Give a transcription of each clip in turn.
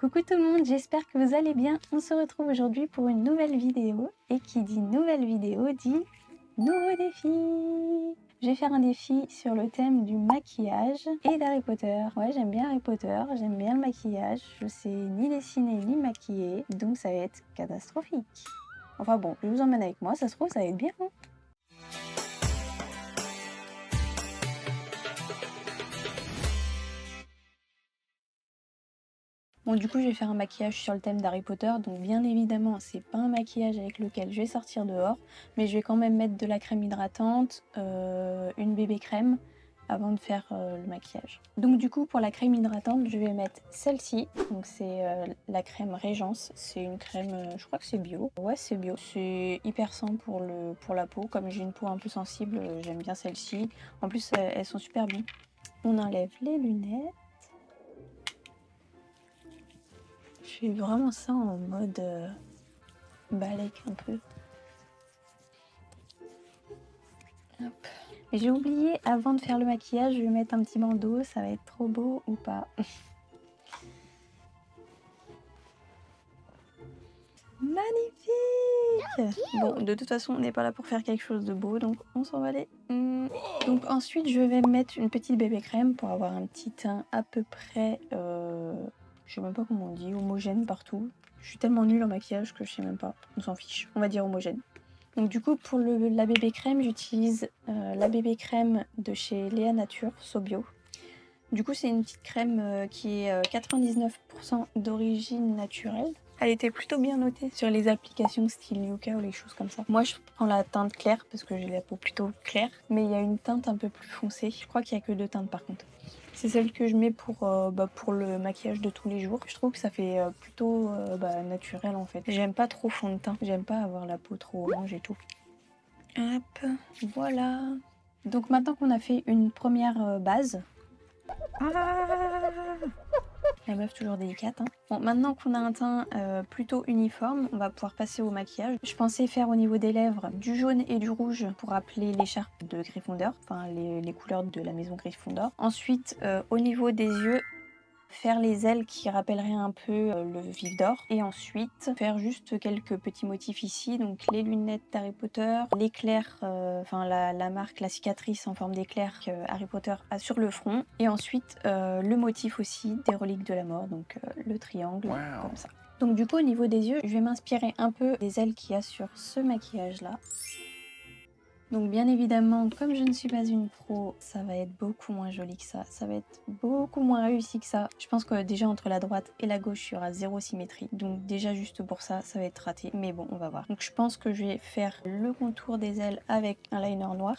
Coucou tout le monde, j'espère que vous allez bien. On se retrouve aujourd'hui pour une nouvelle vidéo. Et qui dit nouvelle vidéo dit nouveau défi. Je vais faire un défi sur le thème du maquillage et d'Harry Potter. Ouais, j'aime bien Harry Potter, j'aime bien le maquillage. Je sais ni dessiner ni maquiller, donc ça va être catastrophique. Enfin bon, je vous emmène avec moi, ça se trouve ça va être bien. Hein. Bon, du coup, je vais faire un maquillage sur le thème d'Harry Potter, donc bien évidemment, c'est pas un maquillage avec lequel je vais sortir dehors, mais je vais quand même mettre de la crème hydratante, une bébé crème, avant de faire le maquillage. Donc du coup, pour la crème hydratante, je vais mettre celle-ci, donc c'est la crème Régence, c'est une crème, je crois que c'est bio. Ouais, c'est bio, c'est hyper sain pour la peau, comme j'ai une peau un peu sensible, j'aime bien celle-ci. En plus, elles sont super bonnes. On enlève les lunettes. Je fais vraiment ça en mode balèque un peu. Hop. Et j'ai oublié, avant de faire le maquillage, je vais mettre un petit bandeau. Ça va être trop beau ou pas? Magnifique! Bon, de toute façon, on n'est pas là pour faire quelque chose de beau, donc on s'en va aller. Donc ensuite, je vais mettre une petite bébé crème pour avoir un petit teint à peu près, je sais même pas comment on dit, homogène partout. Je suis tellement nulle en maquillage que je sais même pas. On s'en fiche. On va dire homogène. Donc du coup, pour la bébé crème, j'utilise la bébé crème de chez Léa Nature, Sobio. Du coup, c'est une petite crème qui est 99% d'origine naturelle. Elle était plutôt bien notée sur les applications style Yuka ou les choses comme ça. Moi, je prends la teinte claire parce que j'ai la peau plutôt claire. Mais il y a une teinte un peu plus foncée. Je crois qu'il n'y a que deux teintes par contre. C'est celle que je mets pour le maquillage de tous les jours. Je trouve que ça fait plutôt naturel en fait. J'aime pas trop fond de teint. J'aime pas avoir la peau trop orange et tout. Hop, voilà. Donc maintenant qu'on a fait une première base, la meuf toujours délicate. Hein. Bon, maintenant qu'on a un teint plutôt uniforme, on va pouvoir passer au maquillage. Je pensais faire au niveau des lèvres du jaune et du rouge pour rappeler l'écharpe de Gryffondor, enfin les couleurs de la maison Gryffondor. Ensuite, au niveau des yeux, faire les ailes qui rappelleraient un peu le vif d'or. Et ensuite, faire juste quelques petits motifs ici. Donc les lunettes d'Harry Potter, l'éclair, la marque, la cicatrice en forme d'éclair que Harry Potter a sur le front. Et ensuite, le motif aussi des reliques de la mort, donc le triangle, comme ça. Donc du coup, au niveau des yeux, je vais m'inspirer un peu des ailes qu'il y a sur ce maquillage-là. Donc bien évidemment, comme je ne suis pas une pro, ça va être beaucoup moins joli que ça. Ça va être beaucoup moins réussi que ça. Je pense que déjà entre la droite et la gauche, il y aura zéro symétrie. Donc déjà juste pour ça, ça va être raté. Mais bon, on va voir. Donc je pense que je vais faire le contour des ailes avec un liner noir.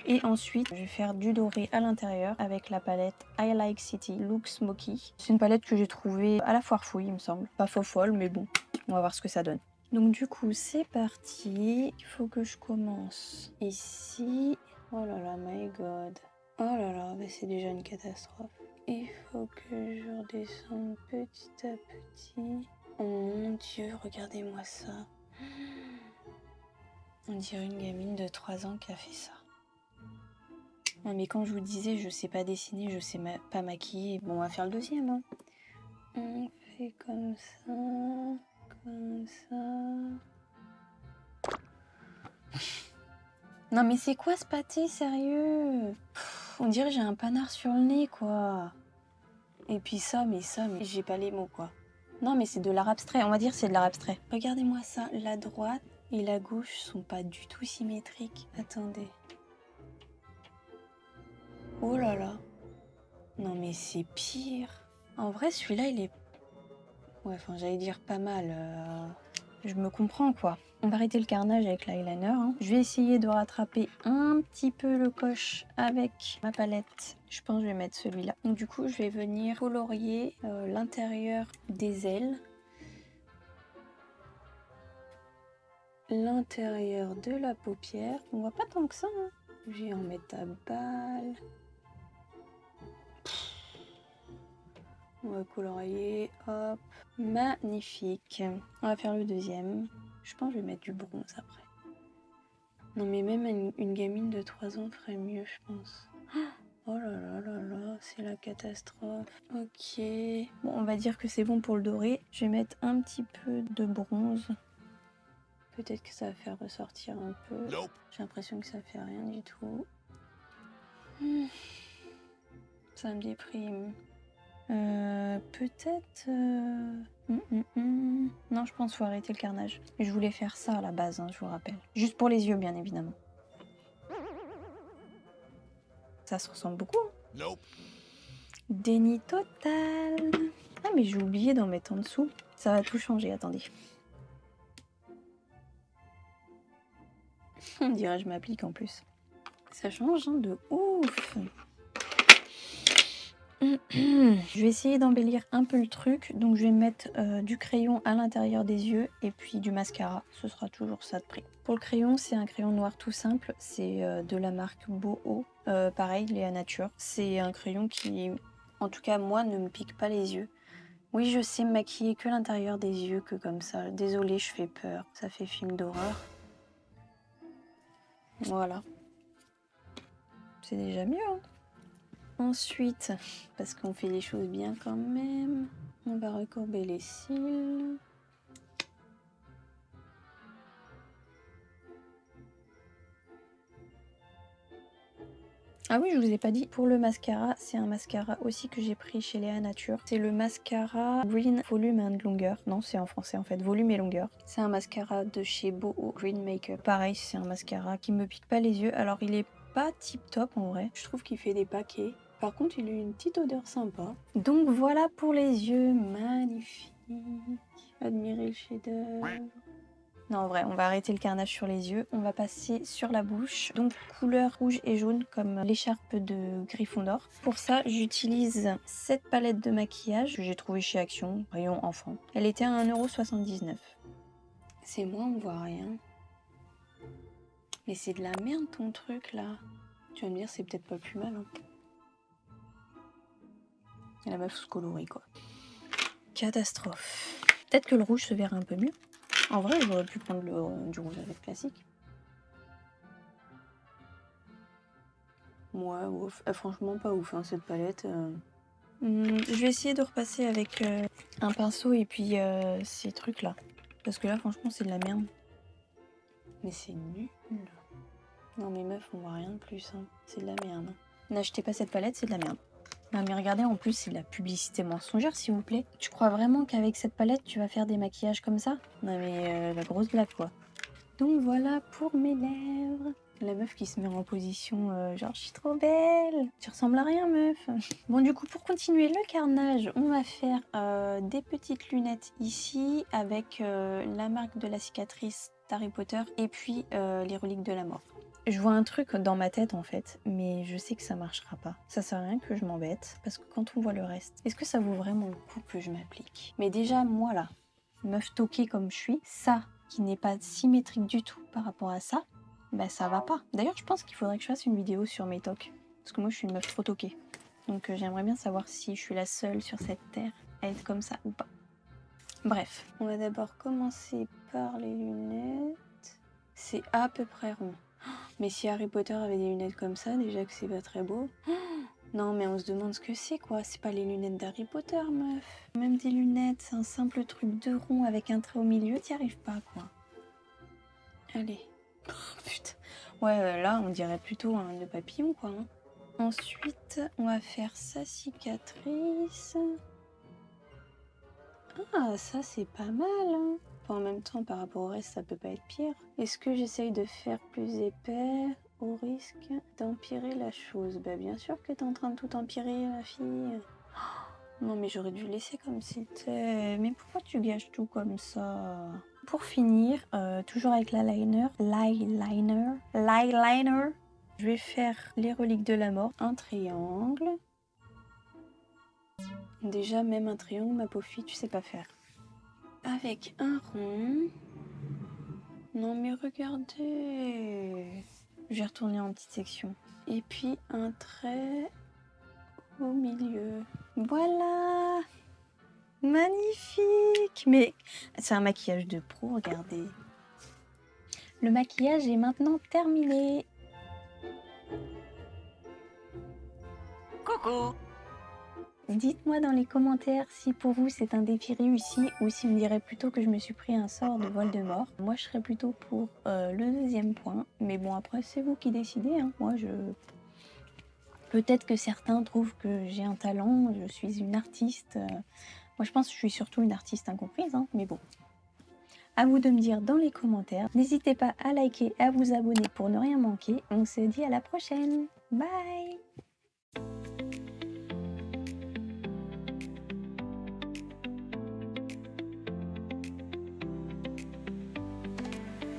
Et ensuite, je vais faire du doré à l'intérieur avec la palette I Like City Look Smoky. C'est une palette que j'ai trouvée à la foire fouille, il me semble. Pas faux folle, mais bon, on va voir ce que ça donne. Donc du coup c'est parti, il faut que je commence ici. Oh là là, my god. Oh là là, mais c'est déjà une catastrophe. Il faut que je redescende petit à petit. Oh mon dieu, regardez-moi ça. On dirait une gamine de 3 ans qui a fait ça. Non mais quand je vous disais je sais pas dessiner, je sais pas maquiller, bon on va faire le deuxième. Hein. On fait comme ça, comme ça. Non mais c'est quoi ce pâté, sérieux? On dirait j'ai un panard sur le nez, quoi. Et puis ça, mais j'ai pas les mots, quoi. Non mais c'est de l'art abstrait, on va dire c'est de l'art abstrait. Regardez-moi ça, la droite et la gauche sont pas du tout symétriques. Attendez. Oh là là. Non mais c'est pire. En vrai, celui-là, il est... Ouais, enfin, j'allais dire pas mal. Je me comprends, quoi. On va arrêter le carnage avec l'eyeliner. Hein. Je vais essayer de rattraper un petit peu le coche avec ma palette. Je pense que je vais mettre celui-là. Donc du coup, je vais venir colorier l'intérieur des ailes. L'intérieur de la paupière. On voit pas tant que ça. Hein. Je vais en mettre à balle. On va colorier. Hop. Magnifique. On va faire le deuxième. Je pense que je vais mettre du bronze après. Non mais même une gamine de 3 ans ferait mieux, je pense. Oh là là là là, c'est la catastrophe. Ok. Bon, on va dire que c'est bon pour le doré. Je vais mettre un petit peu de bronze. Peut-être que ça va faire ressortir un peu. J'ai l'impression que ça fait rien du tout. Ça me déprime. Peut-être... Non, je pense qu'il faut arrêter le carnage. Je voulais faire ça à la base, hein, je vous rappelle. Juste pour les yeux, bien évidemment. Ça se ressemble beaucoup. Hein. Déni total. Ah, mais j'ai oublié d'en mettre en dessous. Ça va tout changer, attendez. On dirait que je m'applique en plus. Ça change hein, de ouf. Je vais essayer d'embellir un peu le truc. Donc je vais mettre du crayon à l'intérieur des yeux et puis du mascara. Ce sera toujours ça de prix. Pour le crayon, c'est un crayon noir tout simple. C'est de la marque Boho. Pareil, Léa Nature. C'est un crayon qui, en tout cas moi, ne me pique pas les yeux. Oui, je sais me maquiller que l'intérieur des yeux, que comme ça. Désolée, je fais peur. Ça fait film d'horreur. Voilà. C'est déjà mieux, hein. Ensuite, parce qu'on fait les choses bien quand même, on va recourber les cils. Ah oui, je vous ai pas dit, pour le mascara, c'est un mascara aussi que j'ai pris chez Léa Nature. C'est le mascara Green Volume and Longueur. Non, c'est en français en fait, volume et longueur. C'est un mascara de chez Boho Green Makeup. Pareil, c'est un mascara qui me pique pas les yeux. Alors, il est pas tip top en vrai. Je trouve qu'il fait des paquets. Par contre, il a une petite odeur sympa. Donc voilà pour les yeux, magnifique. Admirez le chef-d'œuvre. Non, en vrai, on va arrêter le carnage sur les yeux. On va passer sur la bouche. Donc, couleur rouge et jaune comme l'écharpe de Gryffondor. Pour ça, j'utilise cette palette de maquillage que j'ai trouvée chez Action, rayon enfant. Elle était à 1,79 €. C'est moi, on voit rien. Mais c'est de la merde ton truc là. Tu vas me dire, c'est peut-être pas plus mal. Hein. Et la meuf se colorie quoi. Catastrophe. Peut-être que le rouge se verra un peu mieux. En vrai, j'aurais pu prendre du rouge à lèvres classique. Moi, ouf. Franchement, pas ouf, hein, cette palette. Je vais essayer de repasser avec un pinceau et puis ces trucs-là. Parce que là, franchement, c'est de la merde. Mais c'est nul. Non, mais meuf, on voit rien de plus. Hein. C'est de la merde. N'achetez pas cette palette, c'est de la merde. Non, mais regardez, en plus, c'est de la publicité mensongère, s'il vous plaît. Tu crois vraiment qu'avec cette palette, tu vas faire des maquillages comme ça? Non, mais la grosse blague, quoi. Donc voilà pour mes lèvres. La meuf qui se met en position genre je suis trop belle. Tu ressembles à rien meuf. Bon du coup pour continuer le carnage, on va faire des petites lunettes ici avec la marque de la cicatrice d'Harry Potter et puis les reliques de la mort. Je vois un truc dans ma tête en fait, mais je sais que ça marchera pas. Ça sert à rien que je m'embête parce que quand on voit le reste, est-ce que ça vaut vraiment le coup que je m'applique? Mais déjà moi là, meuf toquée comme je suis, ça qui n'est pas symétrique du tout par rapport à ça, bah ça va pas. D'ailleurs, je pense qu'il faudrait que je fasse une vidéo sur mes tocs. Parce que moi, je suis une meuf trop toquée. Donc j'aimerais bien savoir si je suis la seule sur cette terre à être comme ça ou pas. Bref, on va d'abord commencer par les lunettes. C'est à peu près rond. Mais si Harry Potter avait des lunettes comme ça, déjà que c'est pas très beau. Non, mais on se demande ce que c'est, quoi. C'est pas les lunettes d'Harry Potter, meuf. Même des lunettes, c'est un simple truc de rond avec un trait au milieu, t'y arrives pas, quoi. Allez. Oh, putain. Ouais, là, on dirait plutôt un nœud papillon, quoi. Hein. Ensuite, on va faire sa cicatrice. Ah, ça, c'est pas mal, hein. Enfin, en même temps, par rapport au reste, ça peut pas être pire. Est-ce que j'essaye de faire plus épais au risque d'empirer la chose? Bah, bien sûr que t'es en train de tout empirer, ma fille. Non, mais j'aurais dû laisser comme c'était. Mais pourquoi tu gâches tout comme ça? Pour finir, toujours avec l'eyeliner, je vais faire les reliques de la mort, un triangle. Déjà, même un triangle, ma pauvre fille, tu sais pas faire. Avec un rond. Non, mais regardez. Je vais retourner en petite section. Et puis un trait au milieu. Voilà. Magnifique. Mais c'est un maquillage de pro, regardez. Le maquillage est maintenant terminé. Coucou. Dites-moi dans les commentaires si pour vous c'est un défi réussi ou si on dirait plutôt que je me suis pris un sort de Voldemort. Moi je serais plutôt pour le deuxième point, mais bon après c'est vous qui décidez, hein. Peut-être que certains trouvent que j'ai un talent, je suis une artiste. Moi je pense que je suis surtout une artiste incomprise, hein, mais bon. À vous de me dire dans les commentaires. N'hésitez pas à liker et à vous abonner pour ne rien manquer. On se dit à la prochaine. Bye!